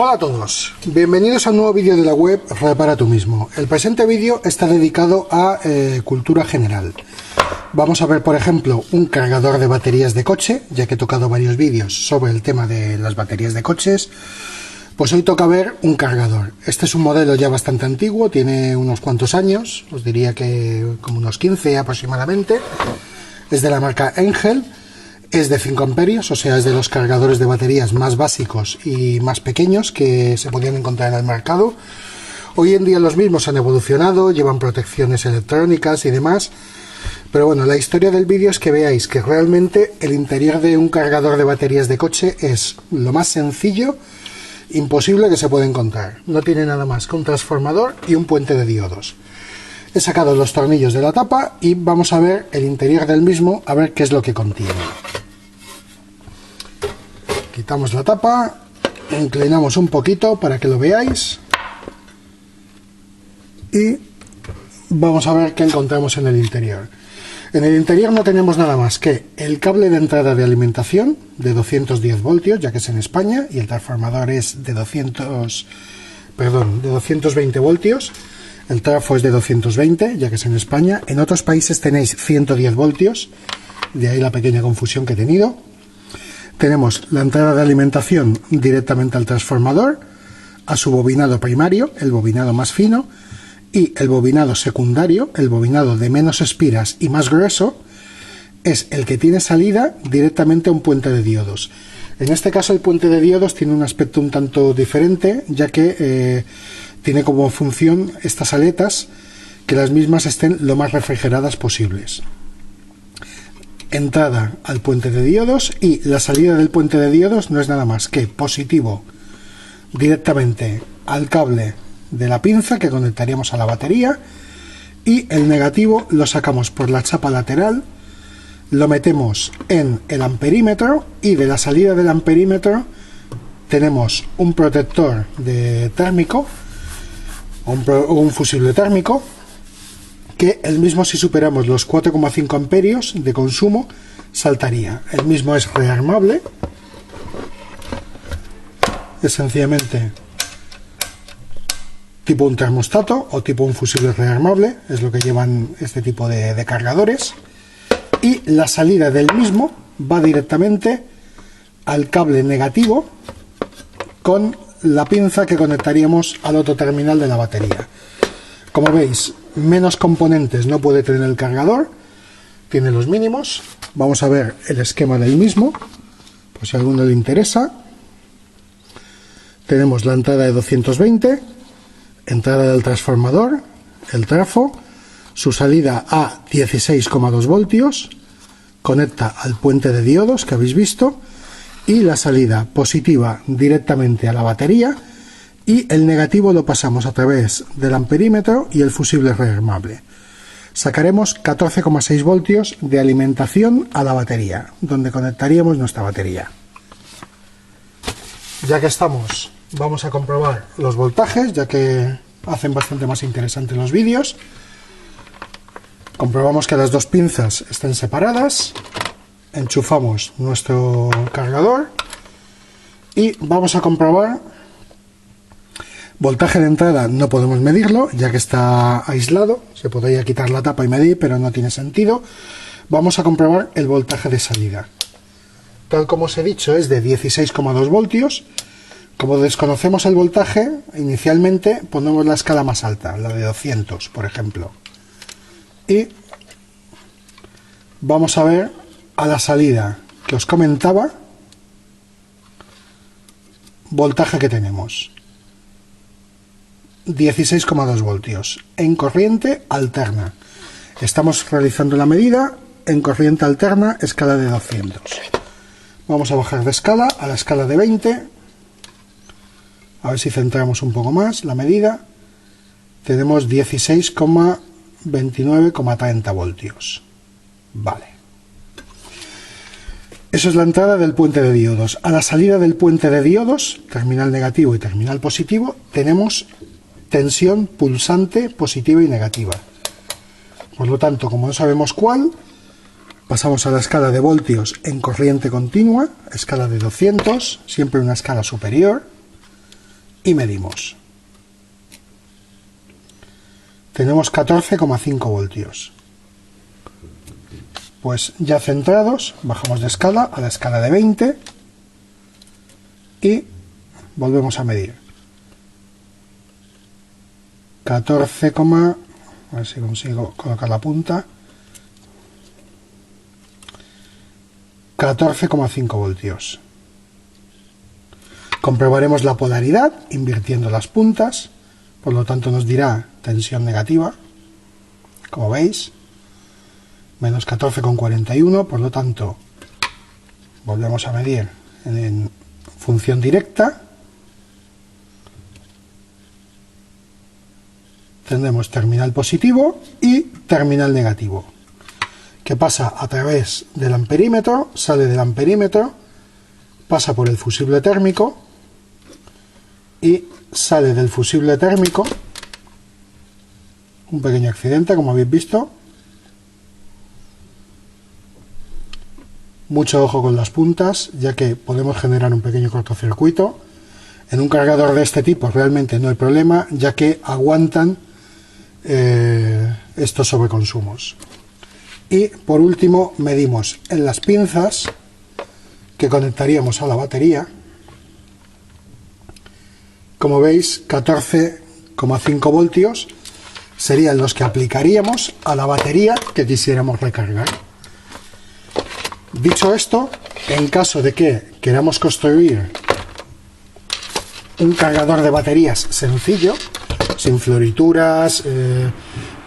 Hola a todos, bienvenidos a un nuevo vídeo de la web Repara Tú Mismo. El presente vídeo está dedicado a cultura general. Vamos a ver, por ejemplo, un cargador de baterías de coche, ya que he tocado varios vídeos sobre el tema de las baterías de coches. Pues hoy toca ver un cargador. Este es un modelo ya bastante antiguo, tiene unos cuantos años, os diría que como unos 15 aproximadamente. Es de la marca Engel. Es de 5 amperios, o sea, es de los cargadores de baterías más básicos y más pequeños que se podían encontrar en el mercado. Hoy en día los mismos han evolucionado, llevan protecciones electrónicas y demás. Pero bueno, la historia del vídeo es que veáis que realmente el interior de un cargador de baterías de coche es lo más sencillo, imposible que se puede encontrar. No tiene nada más que un transformador y un puente de diodos. He sacado los tornillos de la tapa y vamos a ver el interior del mismo, a ver qué es lo que contiene. Quitamos la tapa, inclinamos un poquito para que lo veáis y vamos a ver qué encontramos en el interior. En el interior no tenemos nada más que el cable de entrada de alimentación de 210 voltios, ya que es en España, y el transformador es de 220 voltios. El trafo es de 220, ya que es en España. En otros países tenéis 110 voltios, de ahí la pequeña confusión que he tenido. Tenemos la entrada de alimentación directamente al transformador, a su bobinado primario, el bobinado más fino, y el bobinado secundario, el bobinado de menos espiras y más grueso, es el que tiene salida directamente a un puente de diodos. En este caso el puente de diodos tiene un aspecto un tanto diferente, ya que tiene como función estas aletas que las mismas estén lo más refrigeradas posibles. Entrada al puente de diodos, y la salida del puente de diodos no es nada más que positivo directamente al cable de la pinza que conectaríamos a la batería, y el negativo lo sacamos por la chapa lateral, lo metemos en el amperímetro, y de la salida del amperímetro tenemos un protector de térmico, un fusible térmico, que el mismo, si superamos los 4,5 amperios de consumo, saltaría. El mismo es rearmable, es sencillamente tipo un termostato o tipo un fusible rearmable, es lo que llevan este tipo de cargadores, y la salida del mismo va directamente al cable negativo con la pinza que conectaríamos al otro terminal de la batería. Como veis, menos componentes no puede tener el cargador, tiene los mínimos. Vamos a ver el esquema del mismo, por si a alguno le interesa. Tenemos la entrada de 220, entrada del transformador, el trafo, su salida a 16,2 voltios, conecta al puente de diodos que habéis visto, y la salida positiva directamente a la batería, y el negativo lo pasamos a través del amperímetro y el fusible rearmable. Sacaremos 14,6 voltios de alimentación a la batería, donde conectaríamos nuestra batería. Ya que estamos, vamos a comprobar los voltajes, ya que hacen bastante más interesantes los vídeos. Comprobamos que las dos pinzas estén separadas, enchufamos nuestro cargador y vamos a comprobar. Voltaje de entrada no podemos medirlo, ya que está aislado. Se podría quitar la tapa y medir, pero no tiene sentido. Vamos a comprobar el voltaje de salida. Tal como os he dicho, es de 16,2 voltios. Como desconocemos el voltaje, inicialmente ponemos la escala más alta, la de 200, por ejemplo. Y vamos a ver a la salida que os comentaba, voltaje que tenemos. 16,2 voltios en corriente alterna. Estamos realizando la medida en corriente alterna, escala de 200. Vamos a bajar de escala a la escala de 20, a ver si centramos un poco más la medida. Tenemos 16,29,30 voltios. Vale, eso es la entrada del puente de diodos. A la salida del puente de diodos, terminal negativo y terminal positivo, tenemos tensión pulsante positiva y negativa. Por lo tanto, como no sabemos cuál, pasamos a la escala de voltios en corriente continua, escala de 200, siempre una escala superior. y medimos. Tenemos 14,5 voltios. Pues ya centrados, bajamos de escala a la escala de 20 y volvemos a medir. 14, a ver si consigo colocar la punta. 14,5 voltios. Comprobaremos la polaridad invirtiendo las puntas, por lo tanto nos dirá tensión negativa, como veis, menos 14,41, por lo tanto volvemos a medir en función directa. Tendremos terminal positivo y terminal negativo, que pasa a través del amperímetro, sale del amperímetro, pasa por el fusible térmico y sale del fusible térmico. Un pequeño accidente, como habéis visto. Mucho ojo con las puntas, ya que podemos generar un pequeño cortocircuito. En un cargador de este tipo realmente no hay problema, ya que aguantan estos sobreconsumos. Y por último medimos en las pinzas que conectaríamos a la batería. Como veis, 14,5 voltios serían los que aplicaríamos a la batería que quisiéramos recargar. Dicho esto, en caso de que queramos construir un cargador de baterías sencillo, sin florituras,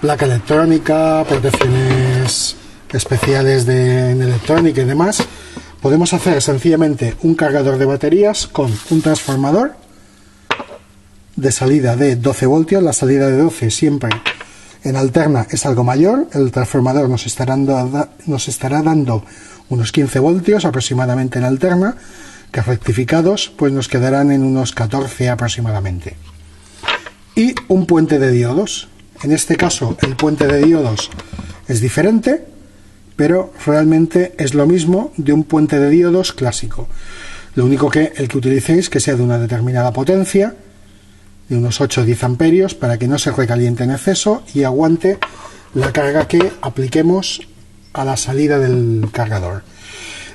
placa electrónica, protecciones especiales en electrónica y demás, podemos hacer sencillamente un cargador de baterías con un transformador de salida de 12 voltios. La salida de 12 siempre en alterna es algo mayor. El transformador nos estará dando unos 15 voltios aproximadamente en alterna, que rectificados pues nos quedarán en unos 14 aproximadamente. Y un puente de diodos. En este caso el puente de diodos es diferente, pero realmente es lo mismo de un puente de diodos clásico. Lo único que el que utilicéis que sea de una determinada potencia, de unos 8 o 10 amperios, para que no se recaliente en exceso y aguante la carga que apliquemos a la salida del cargador.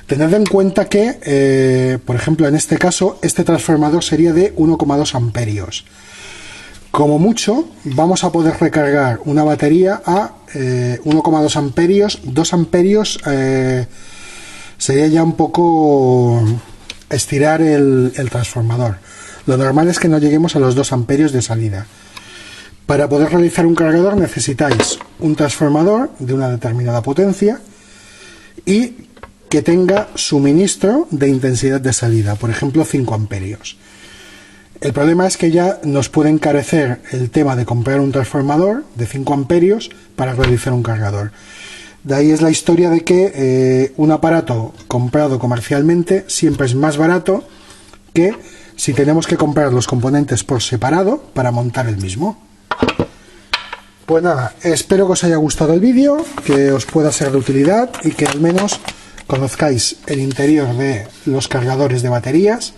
Tened en cuenta que, por ejemplo, en este caso, este transformador sería de 1,2 amperios. Como mucho, vamos a poder recargar una batería a 1,2 amperios. 2 amperios sería ya un poco estirar el transformador. Lo normal es que no lleguemos a los 2 amperios de salida. Para poder realizar un cargador necesitáis un transformador de una determinada potencia y que tenga suministro de intensidad de salida, por ejemplo 5 amperios. El problema es que ya nos puede encarecer el tema de comprar un transformador de 5 amperios para realizar un cargador. De ahí es la historia de que un aparato comprado comercialmente siempre es más barato que si tenemos que comprar los componentes por separado para montar el mismo. Pues nada, espero que os haya gustado el vídeo, que os pueda ser de utilidad y que al menos conozcáis el interior de los cargadores de baterías,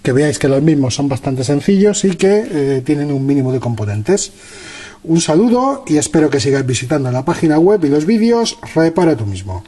que veáis que los mismos son bastante sencillos y que tienen un mínimo de componentes. Un saludo y espero que sigáis visitando la página web y los vídeos Repara tú mismo.